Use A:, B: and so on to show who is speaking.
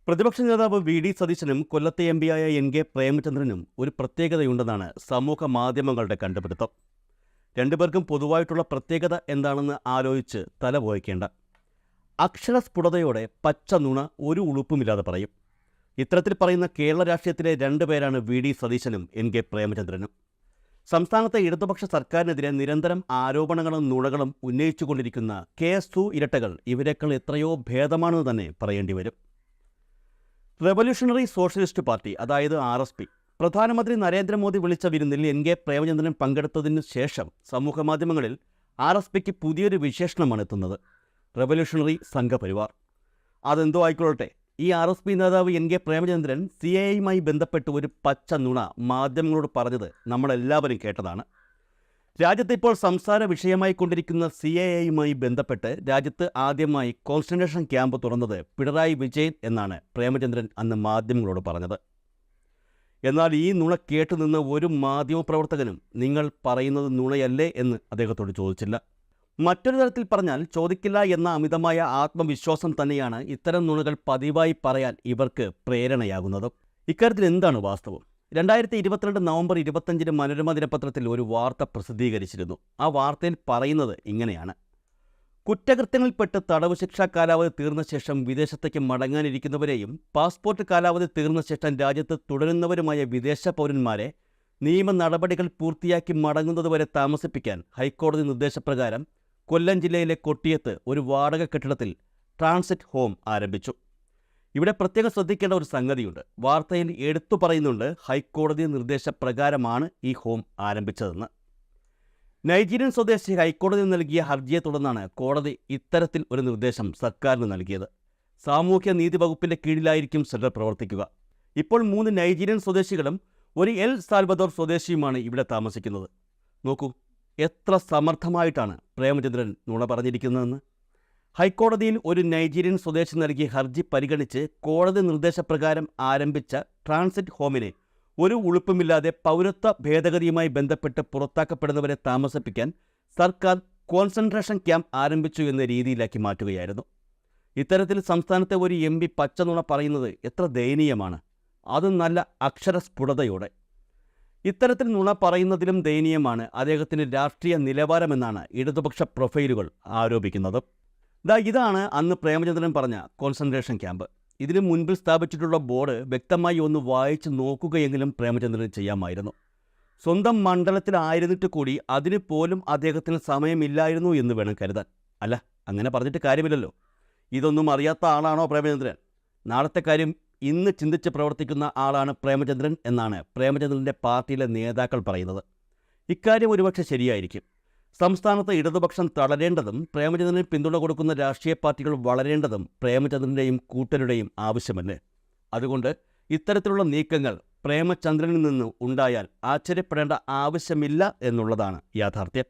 A: പ്രതിപക്ഷ നേതാവ് V D സതീശനും കൊല്ലത്തെ എം പിയായ എൻ കെ പ്രേമചന്ദ്രനും ഒരു പ്രത്യേകതയുണ്ടെന്നാണ് സമൂഹ മാധ്യമങ്ങളുടെ കണ്ടുപിടുത്തം. രണ്ടുപേർക്കും പൊതുവായിട്ടുള്ള പ്രത്യേകത എന്താണെന്ന് ആലോചിച്ച് തല പോയിക്കേണ്ട. അക്ഷരസ്ഫുടതയോടെ പച്ച നുണ ഒരു ഉളുപ്പുമില്ലാതെ പറയും. ഇത്തരത്തിൽ പറയുന്ന കേരള രാഷ്ട്രീയത്തിലെ രണ്ടുപേരാണ് വി ഡി സതീശനും എൻ കെ പ്രേമചന്ദ്രനും. സംസ്ഥാനത്തെ ഇടതുപക്ഷ സർക്കാരിനെതിരെ നിരന്തരം ആരോപണങ്ങളും നുണകളും ഉന്നയിച്ചുകൊണ്ടിരിക്കുന്ന KSU ഇരട്ടകൾ ഇവരെക്കാൾ എത്രയോ ഭേദമാണെന്ന് തന്നെ പറയേണ്ടി വരും. റവല്യൂഷണറി സോഷ്യലിസ്റ്റ് പാർട്ടി, അതായത് RSP, പ്രധാനമന്ത്രി നരേന്ദ്രമോദി വിളിച്ച വിരുന്നിൽ എൻ കെ പ്രേമചന്ദ്രൻ പങ്കെടുത്തതിന് ശേഷം സമൂഹമാധ്യമങ്ങളിൽ RSPക്ക് പുതിയൊരു വിശേഷണമാണ് എത്തുന്നത്: റവല്യൂഷണറി സംഘപരിവാർ. അതെന്തോ ആയിക്കൊള്ളട്ടെ, ഈ RSP നേതാവ് എൻ കെ പ്രേമചന്ദ്രൻ CAAയുമായി ബന്ധപ്പെട്ട് ഒരു പച്ച നുണ മാധ്യമങ്ങളോട് പറഞ്ഞത് നമ്മളെല്ലാവരും കേട്ടതാണ്. രാജ്യത്ത് ഇപ്പോൾ സംസാര വിഷയമായി കൊണ്ടിരിക്കുന്ന CAAയുമായി ബന്ധപ്പെട്ട് രാജ്യത്ത് ആദ്യമായി കോൺസെൻട്രേഷൻ ക്യാമ്പ് തുറന്നത് പിണറായി വിജയൻ എന്നാണ് പ്രേമചന്ദ്രൻ അന്ന് മാധ്യമങ്ങളോട് പറഞ്ഞത്. എന്നാൽ ഈ നുണ കേട്ടുനിന്ന ഒരു മാധ്യമപ്രവർത്തകനും നിങ്ങൾ പറയുന്നത് നുണയല്ലേ എന്ന് അദ്ദേഹത്തോട് ചോദിച്ചില്ല. മറ്റൊരു തരത്തിൽ പറഞ്ഞാൽ, ചോദിക്കില്ല എന്ന അമിതമായ ആത്മവിശ്വാസം തന്നെയാണ് ഇത്തരം നുണകൾ പതിവായി പറയാൻ ഇവർക്ക് പ്രേരണയാകുന്നത്. ഇക്കാര്യത്തിൽ എന്താണ് വാസ്തവം? 2022 നവംബർ 25 മനോരമ ദിനപത്രത്തിൽ ഒരു വാർത്ത പ്രസിദ്ധീകരിച്ചിരുന്നു. ആ വാർത്തയിൽ പറയുന്നത് ഇങ്ങനെയാണ്: കുറ്റകൃത്യങ്ങളിൽപ്പെട്ട് തടവ് ശിക്ഷാ കാലാവധി തീർന്ന ശേഷം വിദേശത്തേക്ക് മടങ്ങാനിരിക്കുന്നവരെയും പാസ്പോർട്ട് കാലാവധി തീർന്ന ശേഷം രാജ്യത്ത് തുടരുന്നവരുമായ വിദേശ പൗരന്മാരെ നിയമ നടപടികൾ പൂർത്തിയാക്കി മടങ്ങുന്നതുവരെ താമസിപ്പിക്കാൻ ഹൈക്കോടതി നിർദ്ദേശപ്രകാരം കൊല്ലം ജില്ലയിലെ കൊട്ടിയത്ത് ഒരു വാടക കെട്ടിടത്തിൽ ട്രാൻസിറ്റ് ഹോം ആരംഭിച്ചു. ഇവിടെ പ്രത്യേകം ശ്രദ്ധിക്കേണ്ട ഒരു സംഗതിയുണ്ട്. വാർത്തയിൽ എടുത്തു പറയുന്നുണ്ട് ഹൈക്കോടതി നിർദ്ദേശപ്രകാരമാണ് ഈ ഹോം ആരംഭിച്ചതെന്ന്. നൈജീരിയൻ സ്വദേശി ഹൈക്കോടതി നൽകിയ ഹർജിയെ തുടർന്നാണ് കോടതി ഇത്തരത്തിൽ ഒരു നിർദ്ദേശം സർക്കാരിന് നൽകിയത്. സാമൂഹ്യ നീതി വകുപ്പിൻ്റെ കീഴിലായിരിക്കും സെന്റർ പ്രവർത്തിക്കുക. ഇപ്പോൾ 3 നൈജീരിയൻ സ്വദേശികളും ഒരു എൽ സാൽവദോർ സ്വദേശിയുമാണ് ഇവിടെ താമസിക്കുന്നത്. നോക്കൂ, എത്ര സമർത്ഥമായിട്ടാണ് പ്രേമചന്ദ്രൻ നുണ പറഞ്ഞിരിക്കുന്നതെന്ന്. ഹൈക്കോടതിയിൽ ഒരു നൈജീരിയൻ സ്വദേശി നൽകിയ ഹർജി പരിഗണിച്ച് കോടതി നിർദ്ദേശപ്രകാരം ആരംഭിച്ച ട്രാൻസിറ്റ് ഹോമിനെ ഒരു ഉളുപ്പുമില്ലാതെ പൗരത്വ ഭേദഗതിയുമായി ബന്ധപ്പെട്ട് പുറത്താക്കപ്പെടുന്നവരെ താമസിപ്പിക്കാൻ സർക്കാർ കോൺസെൻട്രേഷൻ ക്യാമ്പ് ആരംഭിച്ചു എന്ന രീതിയിലാക്കി മാറ്റുകയായിരുന്നു. ഇത്തരത്തിൽ സംസ്ഥാനത്തെ ഒരു MP പച്ചനുണ പറയുന്നത് എത്ര ദയനീയമാണ്, അതും നല്ല അക്ഷരസ്ഫുടതയോടെ. ഇത്തരത്തിൽ നുണ പറയുന്നതിലും ദയനീയമാണ് അദ്ദേഹത്തിൻ്റെ രാഷ്ട്രീയ നിലവാരമെന്നാണ് ഇടതുപക്ഷ പ്രൊഫൈലുകൾ ആരോപിക്കുന്നത്. ഇതാണ് അന്ന് പ്രേമചന്ദ്രൻ പറഞ്ഞ കോൺസെൻട്രേഷൻ ക്യാമ്പ്. ഇതിനു മുൻപിൽ സ്ഥാപിച്ചിട്ടുള്ള ബോർഡ് വ്യക്തമായി ഒന്ന് വായിച്ച് നോക്കുകയെങ്കിലും പ്രേമചന്ദ്രൻ ചെയ്യാമായിരുന്നു. സ്വന്തം മണ്ഡലത്തിലായിരുന്നിട്ട് കൂടി അതിന് പോലും അദ്ദേഹത്തിന് സമയമില്ലായിരുന്നു എന്ന് വേണം കരുതാൻ. അല്ല, അങ്ങനെ പറഞ്ഞിട്ട് കാര്യമില്ലല്ലോ. ഇതൊന്നും അറിയാത്ത ആളാണോ പ്രേമചന്ദ്രൻ? നാളത്തെ കാര്യം ഇന്ന് ചിന്തിച്ച് പ്രവർത്തിക്കുന്ന ആളാണ് പ്രേമചന്ദ്രൻ എന്നാണ് പ്രേമചന്ദ്രൻ്റെ പാർട്ടിയിലെ നേതാക്കൾ പറയുന്നത്. ഇക്കാര്യം ഒരുപക്ഷെ ശരിയായിരിക്കും. സംസ്ഥാനത്ത് ഇടതുപക്ഷം തളരേണ്ടതും പ്രേമചന്ദ്രന് പിന്തുണ കൊടുക്കുന്ന രാഷ്ട്രീയ പാർട്ടികൾ വളരേണ്ടതും പ്രേമചന്ദ്രൻ്റെയും കൂട്ടരുടെയും ആവശ്യമല്ലേ? അതുകൊണ്ട് ഇത്തരത്തിലുള്ള നീക്കങ്ങൾ പ്രേമചന്ദ്രനിൽ നിന്ന് ഉണ്ടായാൽ ആശ്ചര്യപ്പെടേണ്ട ആവശ്യമില്ല എന്നുള്ളതാണ് യാഥാർത്ഥ്യം.